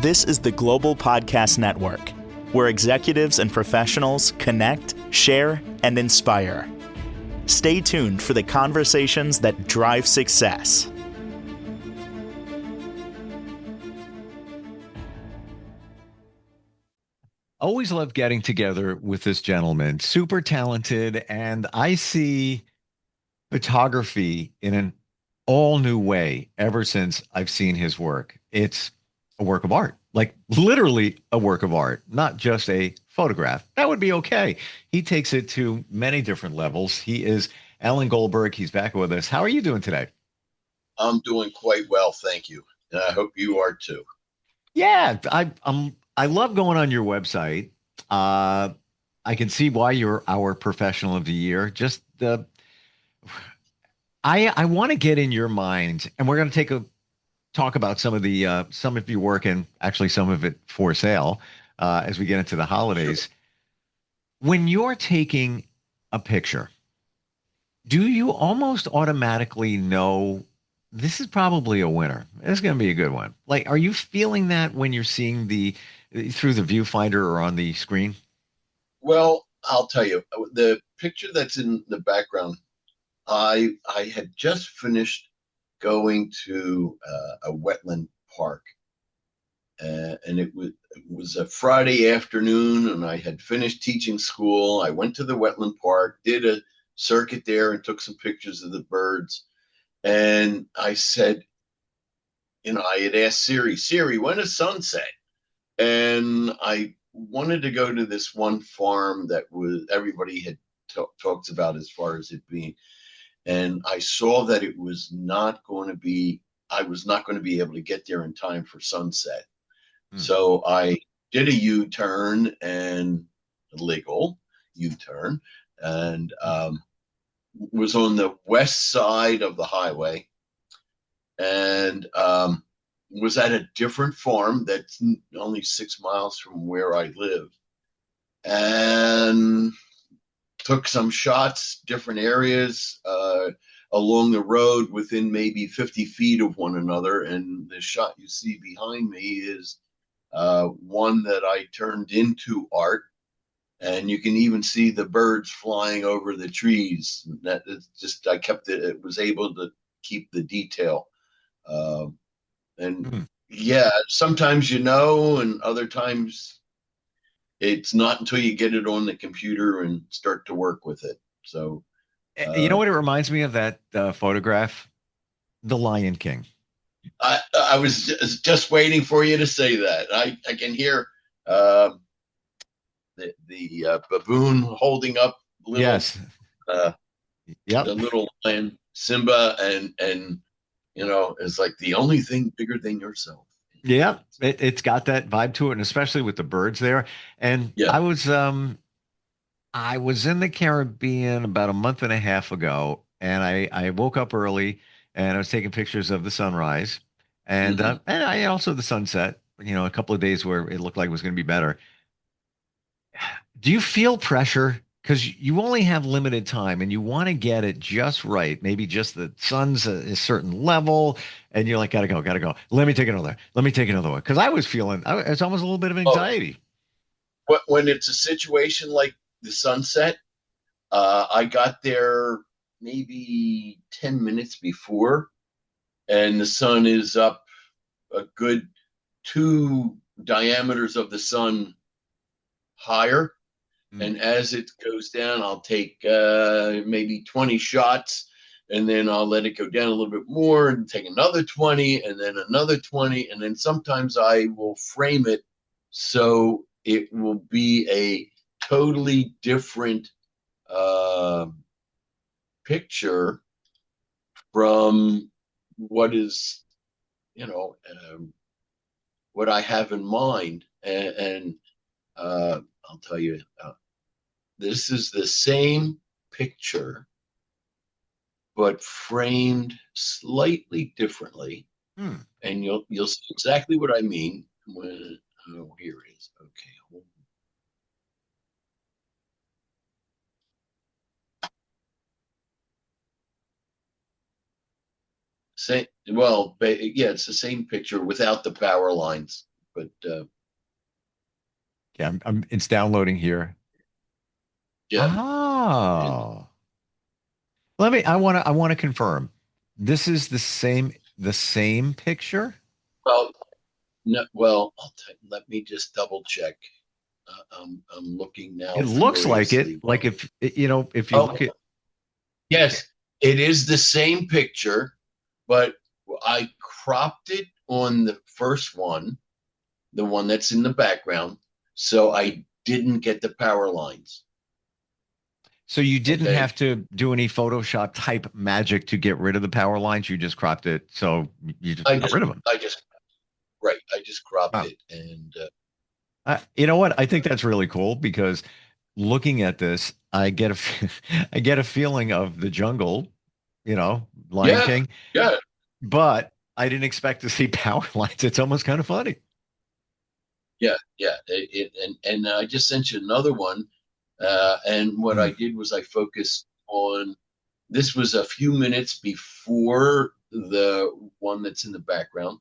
This is the Global Podcast Network, where executives and professionals connect, share, and inspire. Stay tuned for the conversations that drive success. Always love getting together with this gentleman, super talented, and I see photography in an all new way ever since I've seen his work. It's a work of art, like literally a work of art, not just a photograph. That would be okay. He takes it to many different levels. He is Alan Goldberg. He's back with us. How are you doing today? I'm doing quite well, thank you. And I hope you are too. Yeah, I love going on your website. Uh, I can see why you're our professional of the year. Just the I want to get in your mind, and we're going to take a talk about some of your work and actually some of it for sale as we get into the holidays. Sure. When you're taking a picture, do you almost automatically know this is probably a winner? This is going to be a good one. Like, are you feeling that when you're seeing the through the viewfinder or on the screen? Well, I'll tell you, the picture that's in the background, I had just finished going to a wetland park, and it was a Friday afternoon, and I had finished teaching school. I went to the wetland park, did a circuit there, and took some pictures of the birds. And I said, I had asked Siri, when is sunset? And I wanted to go to this one farm that was everybody had talked about as far as it being, and I saw that it was not going to be. I was not going to be able to get there in time for sunset. So I did a U-turn and a legal U-turn, and was on the west side of the highway, and was at a different farm that's only 6 miles from where I live, and took some shots, different areas along the road within maybe 50 feet of one another. And the shot you see behind me is one that I turned into art. And you can even see the birds flying over the trees. That it's just, I kept it, it was able to keep the detail. And yeah, sometimes and other times it's not until you get it on the computer and start to work with it. So, You know what it reminds me of that photograph? The Lion King. I was just waiting for you to say that. I can hear the baboon holding up Yes. Yep. the little lion Simba, and it's like the only thing bigger than yourself. Yeah, it's got that vibe to it, and especially with the birds there. And Yeah. I was in the Caribbean about a month and a half ago, and I woke up early and I was taking pictures of the sunrise and I also the sunset. A couple of days where it looked like it was going to be better. Do you feel pressure? Because you only have limited time and you want to get it just right. Maybe just the sun's a certain level, and you're like, gotta go, gotta go. Let me take another. Let me take another one. Because I was feeling, it's almost a little bit of Oh, anxiety. when it's a situation like the sunset, I got there maybe 10 minutes before, and the sun is up a good two diameters of the sun higher. And as it goes down, I'll take maybe 20 shots, and then I'll let it go down a little bit more and take another 20, and then another 20. And then sometimes I will frame it so it will be a totally different picture from what is, what I have in mind. And I'll tell you, this is the same picture, but framed slightly differently. And you'll see exactly what I mean when, here it is. Okay, hold on. Yeah, it's the same picture without the power lines, But Yeah, it's downloading here. yeah, and Oh, I want to confirm. This is the same picture. well, no, well, let me just double check. I'm looking now It looks like it. furiously Like while. if, you know, if you look Oh, at, yes, it is the same picture, but I cropped it on the first one, the one that's in the background, so I didn't get the power lines. so you didn't Okay. have to do any Photoshop type magic to get rid of the power lines. You just cropped it. So you just I got just, rid of them. I just, right. I just cropped Wow. it, and You know what? I think that's really cool because looking at this, I get a feeling of the jungle, you know, Lion yeah, King, yeah, but I didn't expect to see power lines. It's almost kind of funny. yeah. And I just sent you another one. And what Hmm. I did was I focused on this was a few minutes before the one that's in the background,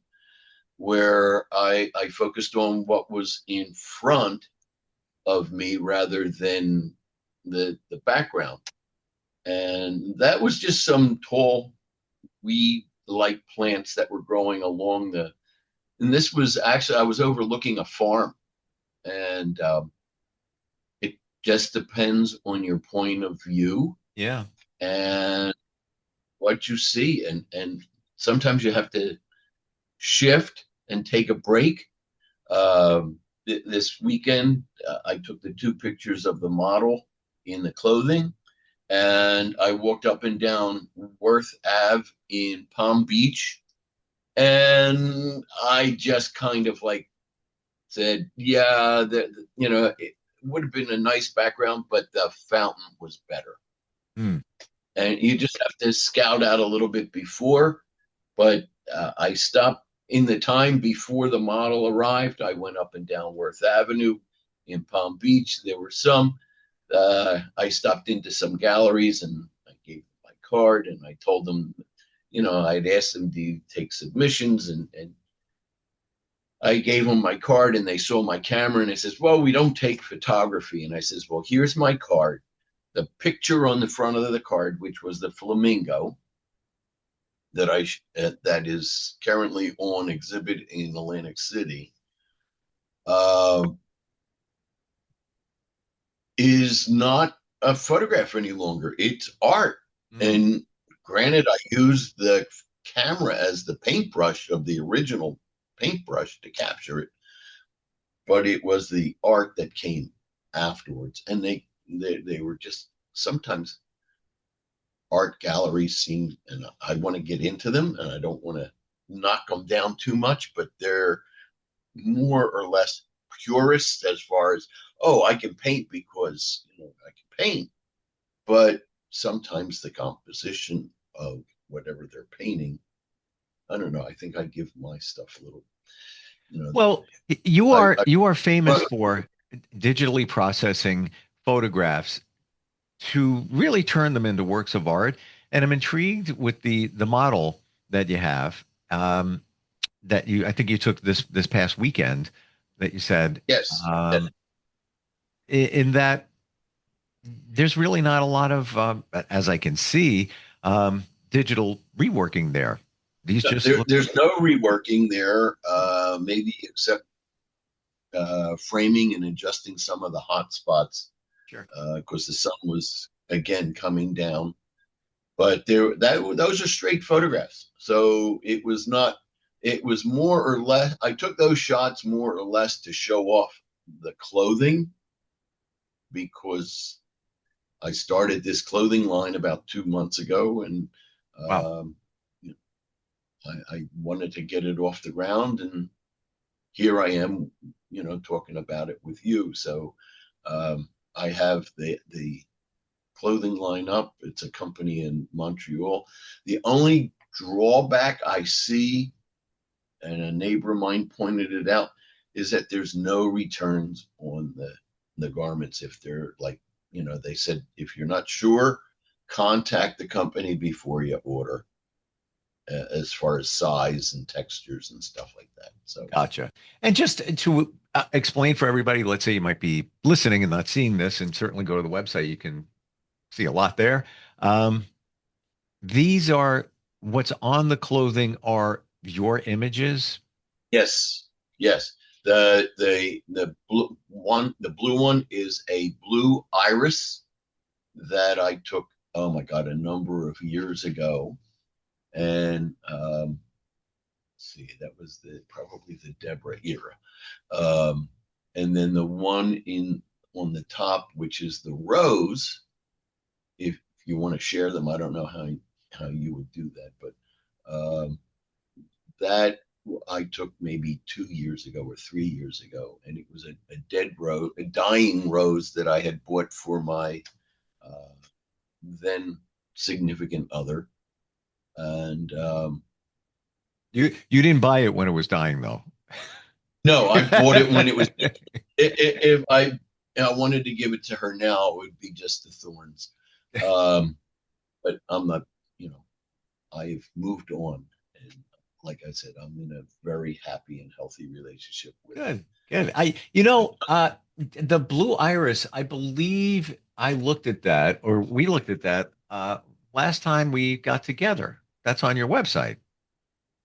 where I focused on what was in front of me rather than the background. And that was just some tall weed like plants that were growing along the. And this was actually, I was overlooking a farm. And it just depends on your point of view Yeah. and what you see. And sometimes you have to shift and take a break. This weekend, I took the two pictures of the model in the clothing, and I walked up and down Worth Ave in Palm Beach, and I just kind of like said, yeah, it would have been a nice background, but the fountain was better. Hmm. And you just have to scout out a little bit before. But I stopped in the time before the model arrived. I went up and down Worth Avenue in Palm Beach. There were some. I stopped into some galleries and I gave them my card and I told them, I'd asked them to take submissions and I gave them my card and they saw my camera and they says, well, we don't take photography. And I says, well, here's my card. The picture on the front of the card, which was the flamingo that is currently on exhibit in Atlantic City, uh, is not a photograph any longer. It's art. Hmm. And granted, I used the camera as the paintbrush of the original paintbrush to capture it, but it was the art that came afterwards. And they were just sometimes art galleries seem, and I want to get into them and I don't want to knock them down too much, but they're more or less purists as far as, oh, I can paint because I can paint, but sometimes the composition of whatever they're painting, I don't know. I think I give my stuff a little, you know, Well, I you are famous well, for digitally processing photographs to really turn them into works of art. And I'm intrigued with the model that you have, that you I think you took this past weekend that you said, yes, um, in that there's really not a lot of, as I can see, digital reworking there. These just look there's no reworking there, maybe except framing and adjusting some of the hot spots sure. because the sun was again coming down. But those are straight photographs, so it was not. It was more or less. I took those shots more or less to show off the clothing because I started this clothing line about 2 months ago, and Wow. um, I wanted to get it off the ground, and here I am, talking about it with you. So I have the clothing line up. It's a company in Montreal. The only drawback I see, and a neighbor of mine pointed it out, is that there's no returns on the garments if they're like, they said if you're not sure, contact the company before you order. as far as size and textures and stuff like that. So Gotcha. And just to explain for everybody, let's say you might be listening and not seeing this, and certainly go to the website. You can see a lot there. Um, these are what's on the clothing are your images. yes, yes. The blue one is a blue iris that I took, oh my God, a number of years ago. And see, that was probably the Deborah era. Um, and then the one in on the top, which is the rose, if you want to share them, I don't know how you would do that, but that I took maybe 2 years ago or 3 years ago, and it was a dead rose, a dying rose that I had bought for my uh, then significant other, and You didn't buy it when it was dying, though. no, I bought it when it was. If I wanted to give it to her now, it would be just the thorns. Um, but I'm not, you know, I've moved on, and like I said, I'm in a very happy and healthy relationship with. Good, good. The blue iris, I believe I looked at that, or we looked at that last time we got together. That's on your website.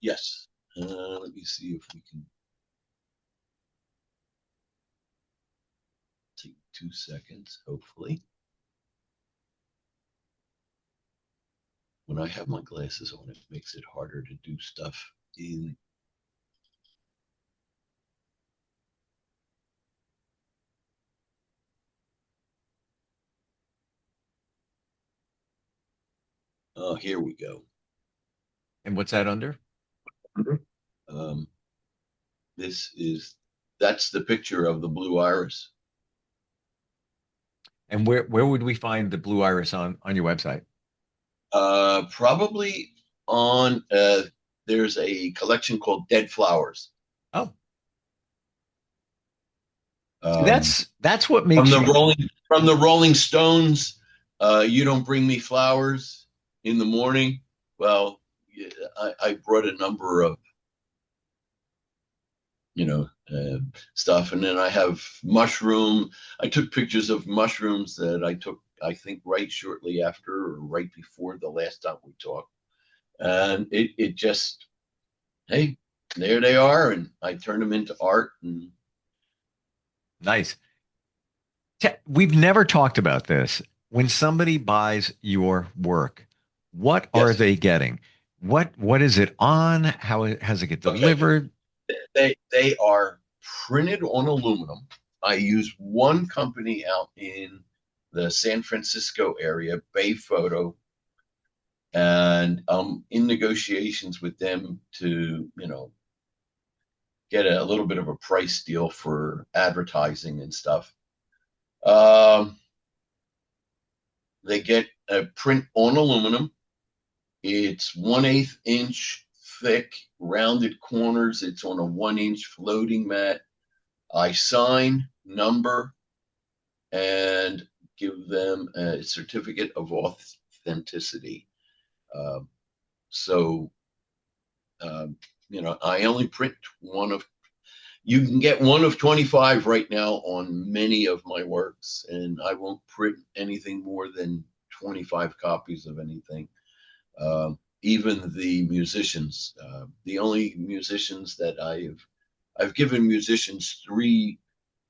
Yes. Let me see if we can take 2 seconds, hopefully. When I have my glasses on, it makes it harder to do stuff in. Oh, here we go. And what's that under? Um, that's the picture of the blue iris. And where would we find the blue iris on your website? Probably on there's a collection called Dead Flowers. Oh, see, Um, that's what from makes the you. Rolling Stones. You don't bring me flowers in the morning. Well, yeah, I brought a number of stuff, and then I have mushroom. I took pictures of mushrooms that I took, I think, right shortly after or right before the last time we talked, and it just, hey, there they are, and I turn them into art. And Nice. We've never talked about this. When somebody buys your work, what are yes, they getting? What is it on? Has it get okay, delivered? they are printed on aluminum. I use one company out in the San Francisco area, Bay Photo, and I'm in negotiations with them to, get a little bit of a price deal for advertising and stuff. Um, they get a print on aluminum. It's 1/8 inch thick, rounded corners. It's on a 1 inch floating mat. I sign, number, and give them a certificate of authenticity. Um, so, I only print you can get one of 25 right now on many of my works, and I won't print anything more than 25 copies of anything. Even the musicians, the only musicians that I've given musicians three,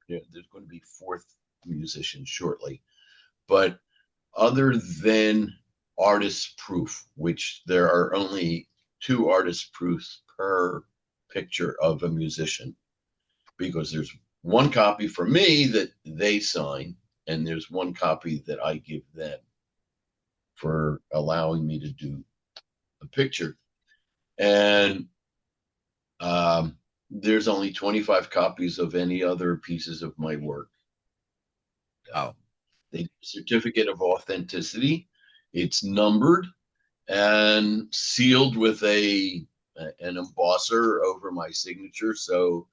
there's going to be fourth musician shortly, but other than artist proof, which there are only two artist proofs per picture of a musician, because there's one copy for me that they sign, and there's one copy that I give them for allowing me to do a picture. And there's only 25 copies of any other pieces of my work. Oh, The certificate of authenticity, it's numbered and sealed with an embosser over my signature. So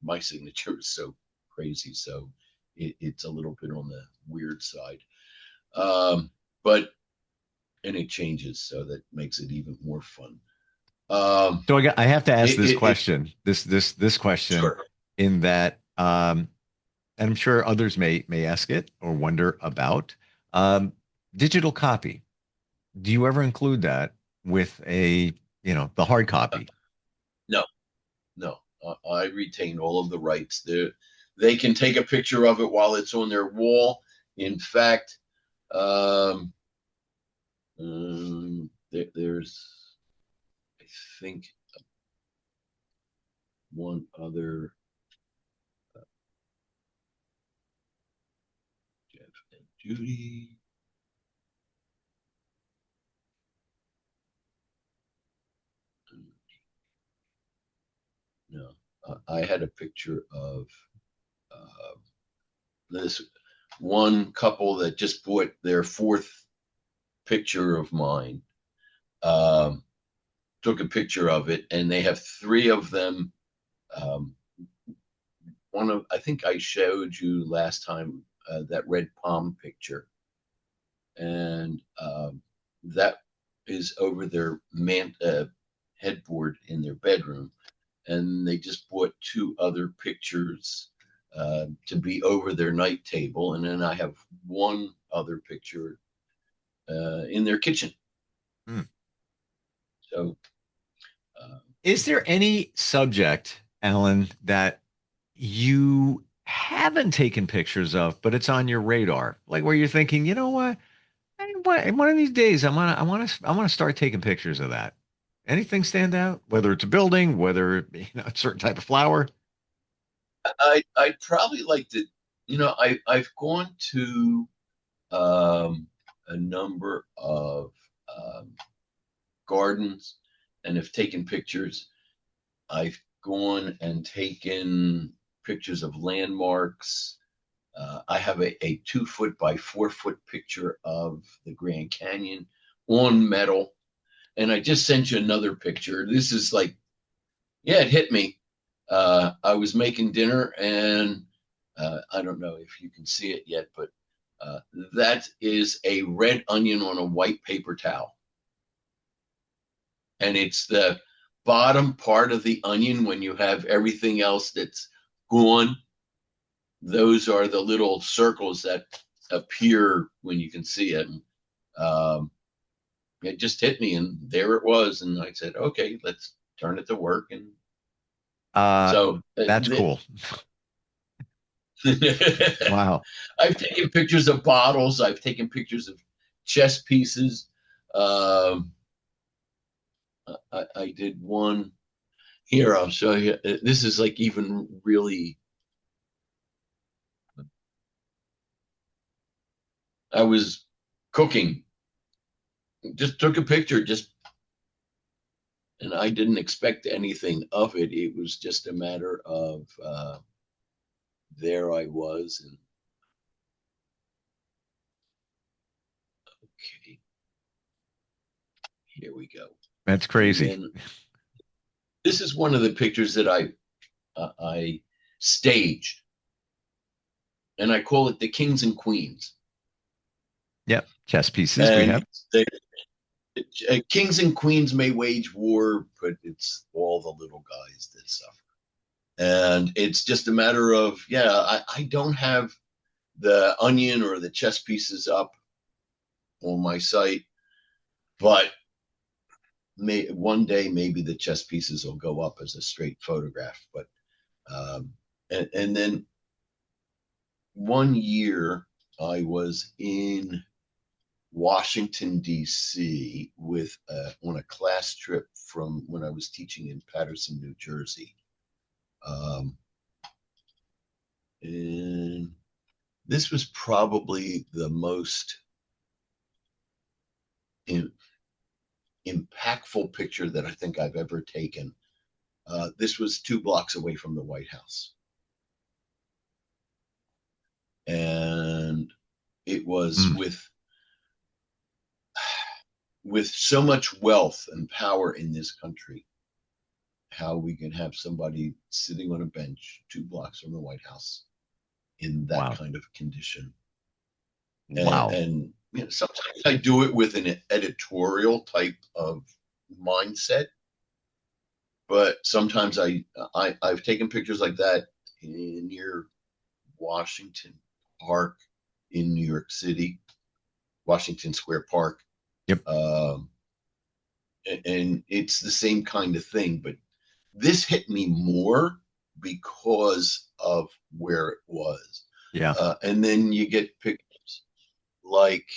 my signature is so crazy, so it's a little bit on the weird side. But and it changes, so that makes it even more fun. So I have to ask It, this it, it question, this question, Sure. in that, and I'm sure others may ask it or wonder about, um, digital copy. Do you ever include that with the hard copy? No, no. I retain all of the rights. They can take a picture of it while it's on their wall. In fact, um, there's, I think, one other Jeff and Judy. No, I had a picture of uh, this one couple that just bought their fourth picture of mine. Um, Took a picture of it, and they have three of them. Um, I think I showed you last time that red palm picture, and that is over their headboard in their bedroom. And they just bought two other pictures to be over their night table, and then I have one other picture in their kitchen. Hmm. So, uh, Is there any subject, Alan, that you haven't taken pictures of, but it's on your radar, like where you're thinking, you know what? One of these days, I want to start taking pictures of that. Anything stand out? Whether it's a building, whether a certain type of flower. I'd probably like to, I've gone to a number of gardens and have taken pictures. I've gone and taken pictures of landmarks. I have a 2 foot by 4 foot picture of the Grand Canyon on metal. And I just sent you another picture. This is like, yeah, it hit me. I was making dinner, and I don't know if you can see it yet, but uh, that is a red onion on a white paper towel. And it's the bottom part of the onion when you have everything else that's gone. Those are the little circles that appear when you can see it. Um, it just hit me, and there it was. And I said, okay, let's turn it to work. And Uh, so that's cool. Wow. I've taken pictures of bottles. I've taken pictures of chess pieces. Um, I did one here. I'll show you. This is like even really. I was cooking. Just took a picture. And I didn't expect anything of it. It was just a matter of there I was, and okay, here we go. That's And crazy. then this is one of the pictures that I staged, and I call it the Kings and Queens. Yep. Chess pieces we And have. the kings and queens may wage war, but it's all the little guys that suffer. And it's just a matter of, yeah, I don't have the onion or the chess pieces up on my site, but one day maybe the chess pieces will go up as a straight photograph. But and then one year I was in Washington D.C. with on a class trip from when I was teaching in Paterson, New Jersey, and this was probably the most impactful picture that I think I've ever taken. This was 2 blocks away from the White House, and it was Mm, with so much wealth and power in this country, how we can have somebody sitting on a bench 2 blocks from the White House in that wow. kind of condition. Wow. And sometimes I do it with an editorial type of mindset, but sometimes I've taken pictures like that near Washington Park in New York City, Washington Square Park. Yep. And it's the same kind of thing, but this hit me more because of where it was. Yeah. And then you get pictures like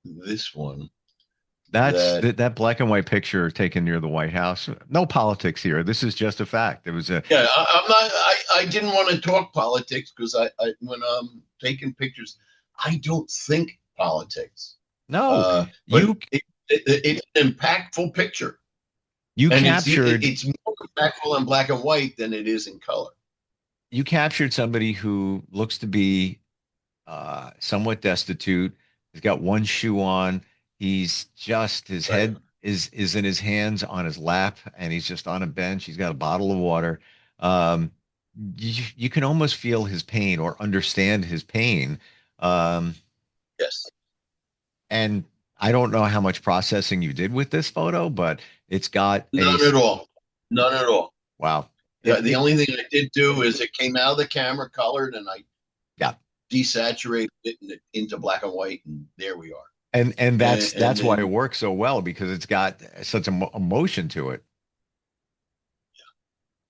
this one That's that, that black and white picture taken near the White House. No politics here. This is just a fact. It was a yeah, I'm not, I didn't want to talk politics because when I'm taking pictures, I don't think politics. no. But You it's an impactful picture. you And captured it's more impactful in black and white than it is in color. you captured somebody who looks to be somewhat destitute. He's got one shoe on. He's just his Right. head is in his hands on his lap, and he's just on a bench. He's got a bottle of water. Um, you can almost feel his pain or understand his pain. Um, Yes. and I don't know how much processing you did with this photo, but it's got a None at all. None at all. wow. Yeah, the only thing I did do is it came out of the camera colored and I Yeah, desaturated it into black and white, and there we are. and And that's why it then, works so well because it's got such emotion to it.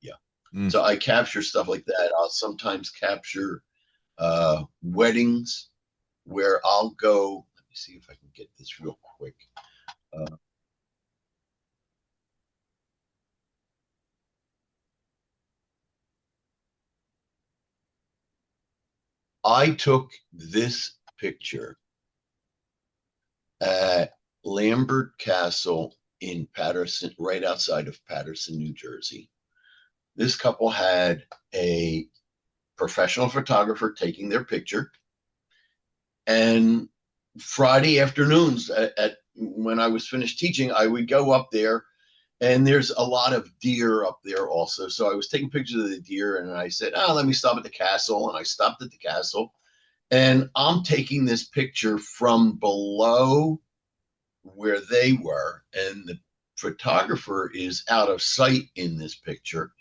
yeah. Mm. So I capture stuff like that. I'll sometimes capture weddings where I'll go. Let me see if I can get this real quick. Uh, I took this picture at Lambert Castle in Patterson, right outside of Patterson, New Jersey. This couple had a professional photographer taking their picture, and Friday afternoons at when I was finished teaching, I would go up there, and there's a lot of deer up there also. So I was taking pictures of the deer, and I said, let me stop at the castle. And I stopped at the castle, and I'm taking this picture from below where they were, and the photographer is out of sight in this picture.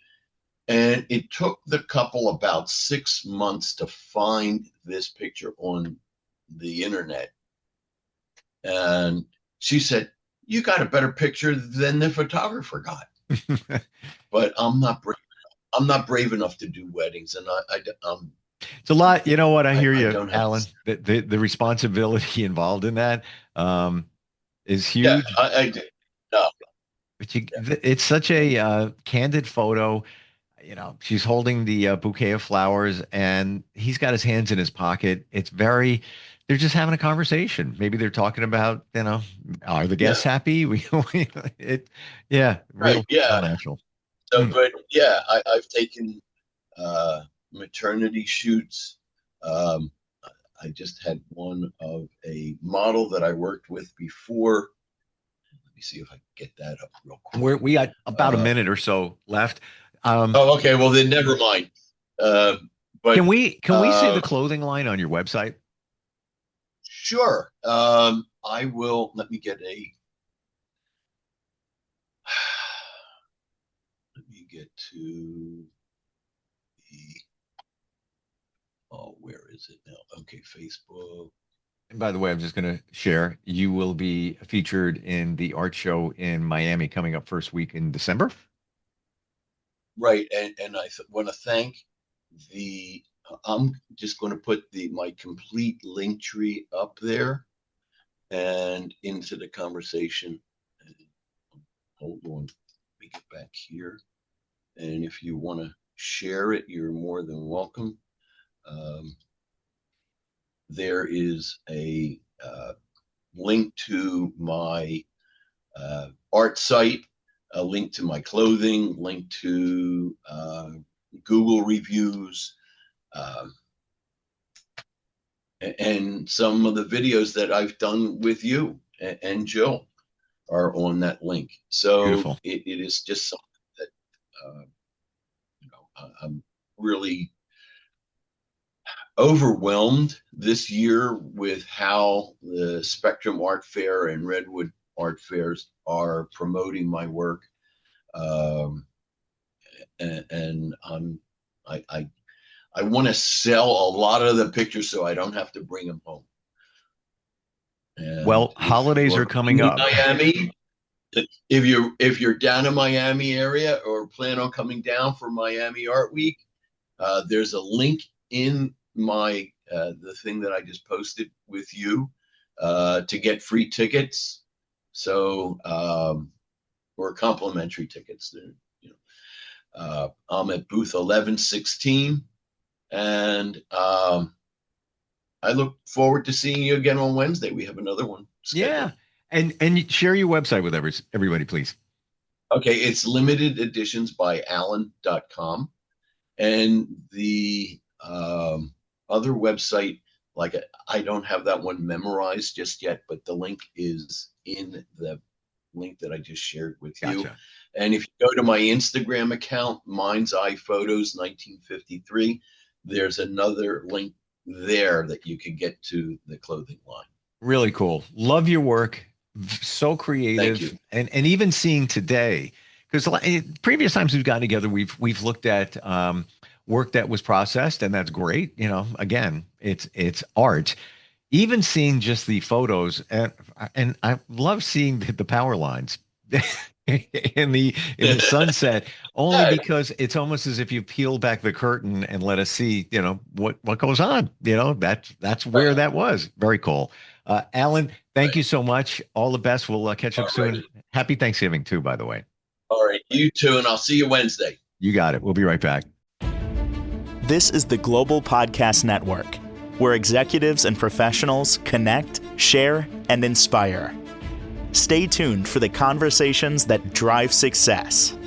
And it took the couple about 6 months to find this picture on the internet. And she said, "You got a better picture than the photographer got." But I'm not brave enough to do weddings, and It's a lot. You know what? I hear I you, don't have Alan. this. The responsibility involved in that is Yeah, huge. I do. No, But you, yeah, it's such a candid photo. You know, she's holding the bouquet of flowers, and he's got his hands in his pocket. It's very. They're just having a conversation. Maybe they're talking about, are the yeah, guests happy? Yeah, right, real yeah. natural. So, Mm. but yeah, I've taken maternity shoots. Um, I just had one of a model that I worked with before. Let me see if I can get that up real quick. We got about a Uh, minute or so left. Um, oh, okay. Well, then never mind. Uh, but can we say the clothing line on your website? sure. I will. Let me get a. Let me get to the. Oh, where is it now? Okay, Facebook. And by the way, I'm just going to share. You will be featured in the art show in Miami coming up first week in December. Right, and I want to thank the. I'm just going to put my complete link tree up there and into the conversation. And hold on, let me get back here. And if you want to share it, you're more than welcome. Um, there is a link to my art site, a link to my clothing, link to Google reviews, um, and some of the videos that I've done with you and Jill are on that link. So Beautiful. it is just something that I'm really overwhelmed this year with how the Spectrum Art Fair and Redwood Art Fairs are promoting my work. And I want to sell a lot of the pictures so I don't have to bring them home. And well, holidays are coming up. Miami, if you're down in Miami area or plan on coming down for Miami Art Week, there's a link in my the thing that I just posted with you to get free tickets. So or complimentary tickets. I'm at booth 1116, and I look forward to seeing you again on Wednesday. We have another one scheduled. Yeah. And share your website with everybody, please. Okay, it's limitededitionsbyalan.com. And the other website, like I don't have that one memorized just yet, but the link is in the link that I just shared with you. Gotcha. And if you go to my Instagram account, Mind's Eye Photos 1953, there's another link there that you can get to the clothing line. Really cool. Love your work. So creative. Thank you. And even seeing today, because previous times we've gotten together, we've looked at work that was processed, and that's great. Again, it's art. Even seeing just the photos, and I love seeing the power lines in the sunset, only because it's almost as if you peel back the curtain and let us see, what goes on. That's where that was. Very cool. Alan, thank you so much. All the best. We'll catch up soon. Right. Happy Thanksgiving too, by the way. All right, you too, and I'll see you Wednesday. You got it. We'll be right back. This is the Global Podcast Network, where executives and professionals connect, share, and inspire. Stay tuned for the conversations that drive success.